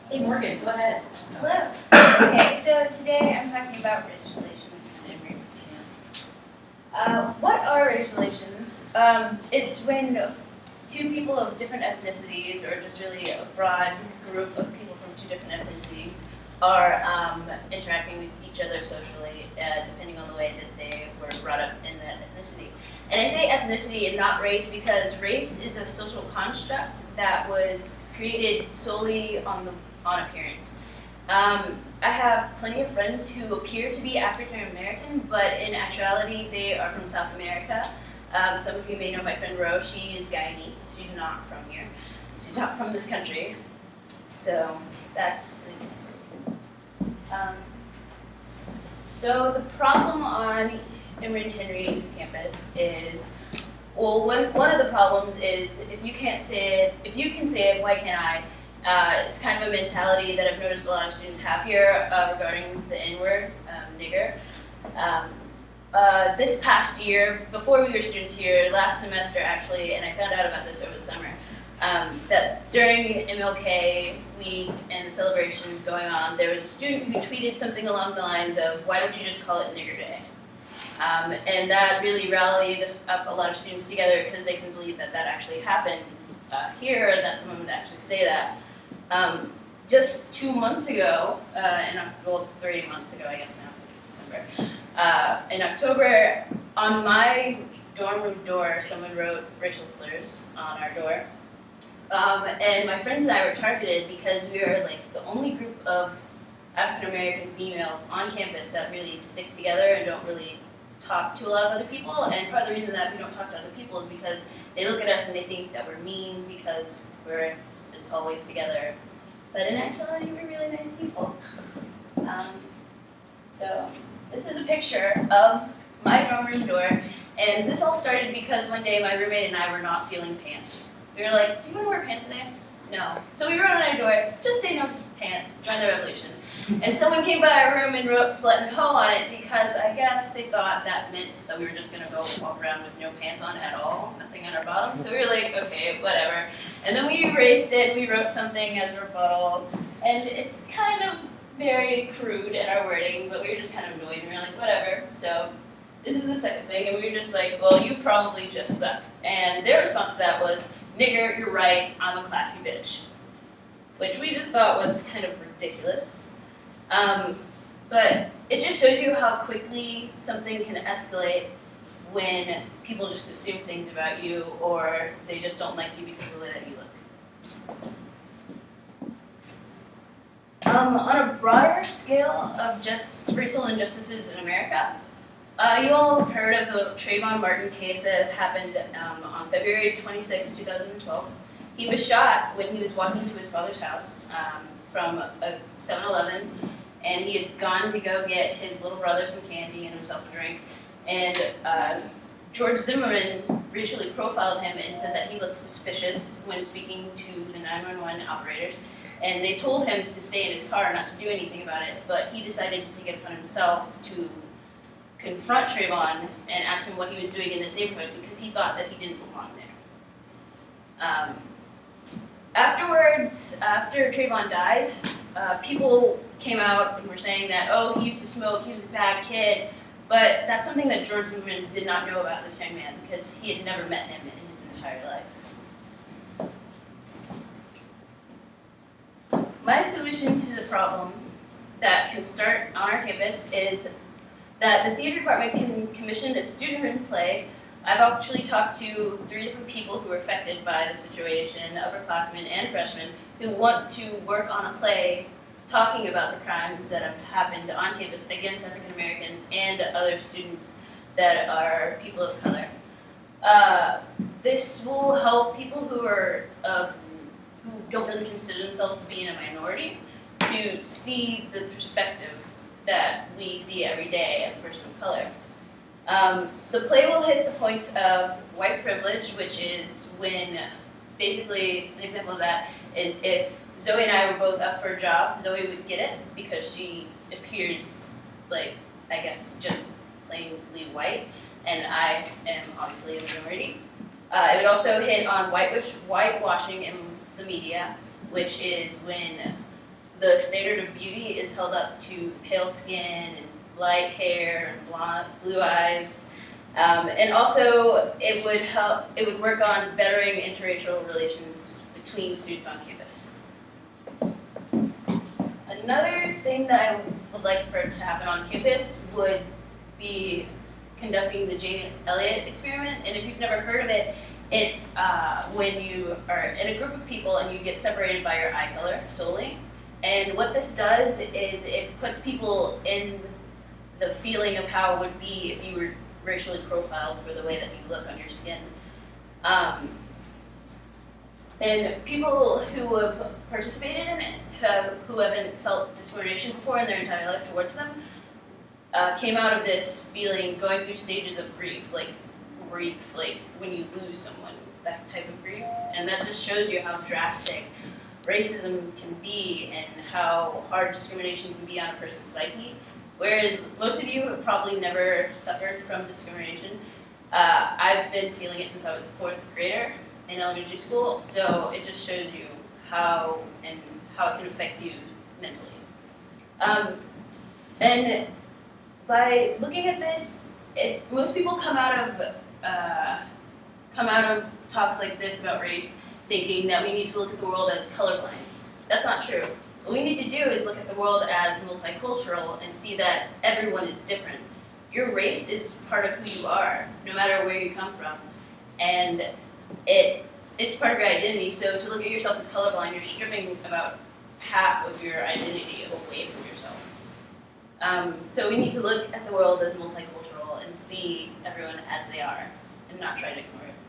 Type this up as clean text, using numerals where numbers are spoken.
Hey Morgan, go ahead. Hello. Okay, so today I'm talking about race relations in Virginia. What are race relations? It's when two people of different ethnicities, or just really a broad group of people from two different ethnicities, are interacting with each other socially, depending on the way that they were brought up in that ethnicity. And I say ethnicity and not race because race is a social construct that was created solely on appearance. I have plenty of friends who appear to be African American, but in actuality they are from South America. Some of you may know my friend Rose. She is Guyanese. She's not from here. She's not from this country. So that's an example. So the problem on Emory Henry's campus is, well, one of the problems is if you can say it, why can't I? It's kind of a mentality that I've noticed a lot of students have here regarding the N-word, nigger. This past year, before we were students here, last semester actually, and I found out about this over the summer, that during MLK week and the celebrations going on, there was a student who tweeted something along the lines of, "Why don't you just call it Nigger Day?" And that really rallied up a lot of students together because they couldn't believe that that actually happened here, that someone would actually say that. Just 2 months ago, well, 3 months ago, I guess now, it's December, in October, on my dorm room door, someone wrote racial slurs on our door. And my friends and I were targeted because we are like the only group of African American females on campus that really stick together and don't really talk to a lot of other people. And part of the reason that we don't talk to other people is because they look at us and they think that we're mean because we're just always together. But in actuality, we're really nice people. So this is a picture of my dorm room door. And this all started because one day my roommate and I were not feeling pants. We were like, "Do you want to wear pants today?" No. So we wrote on our door, "Just say no to pants, join the revolution." And someone came by our room and wrote "slut and hoe" on it because I guess they thought that meant that we were just going to go walk around with no pants on at all, nothing on our bottom. So we were like, okay, whatever. And then we erased it, we wrote something as a rebuttal, and it's kind of very crude in our wording, but we were just kind of annoyed and we were like, whatever. So this is the second thing, and we were just like, well, you probably just suck. And their response to that was, "Nigger, you're right, I'm a classy bitch." Which we just thought was kind of ridiculous. But it just shows you how quickly something can escalate when people just assume things about you or they just don't like you because of the way that you look. On a broader scale of just racial injustices in America, you all have heard of the Trayvon Martin case that happened on February 26, 2012. He was shot when he was walking to his father's house from a 7-Eleven, and he had gone to go get his little brother some candy and himself a drink. And George Zimmerman racially profiled him and said that he looked suspicious when speaking to the 911 operators. And they told him to stay in his car, not to do anything about it, but he decided to take it upon himself to confront Trayvon and ask him what he was doing in this neighborhood because he thought that he didn't belong there. Afterwards, after Trayvon died, people came out and were saying that, oh, he used to smoke, he was a bad kid, but that's something that George Zimmerman did not know about this young man because he had never met him in his entire life. My solution to the problem that can start on our campus is that the theater department can commission a student-written play. I've actually talked to 3 different people who were affected by the situation, upperclassmen and freshmen, who want to work on a play talking about the crimes that have happened on campus against African Americans and other students that are people of color. This will help people who don't really consider themselves to be in a minority to see the perspective that we see every day as a person of color. The play will hit the points of white privilege, which is when, basically, an example of that is if Zoe and I were both up for a job, Zoe would get it because she appears like, I guess, just plainly white, and I am obviously a minority. It would also hit on whitewashing in the media, which is when the standard of beauty is held up to pale skin and light hair and blue eyes. And also, it would work on bettering interracial relations between students on campus. Another thing that I would like for it to happen on campus would be conducting the Jane Elliott experiment. And if you've never heard of it, it's when you are in a group of people and you get separated by your eye color solely. And what this does is it puts people in the feeling of how it would be if you were racially profiled for the way that you look on your skin. And people who have participated in it, who haven't felt discrimination before in their entire life towards them, came out of this feeling going through stages of grief, like when you lose someone, that type of grief. And that just shows you how drastic racism can be and how hard discrimination can be on a person's psyche. Whereas most of you have probably never suffered from discrimination. I've been feeling it since I was a 4th grader in elementary school, so it just shows you how it can affect you mentally. And by looking at this, most people come out of talks like this about race thinking that we need to look at the world as colorblind. That's not true. What we need to do is look at the world as multicultural and see that everyone is different. Your race is part of who you are, no matter where you come from. And it's part of your identity, so to look at yourself as colorblind, you're stripping about half of your identity away from yourself. So we need to look at the world as multicultural and see everyone as they are, and not try to ignore it.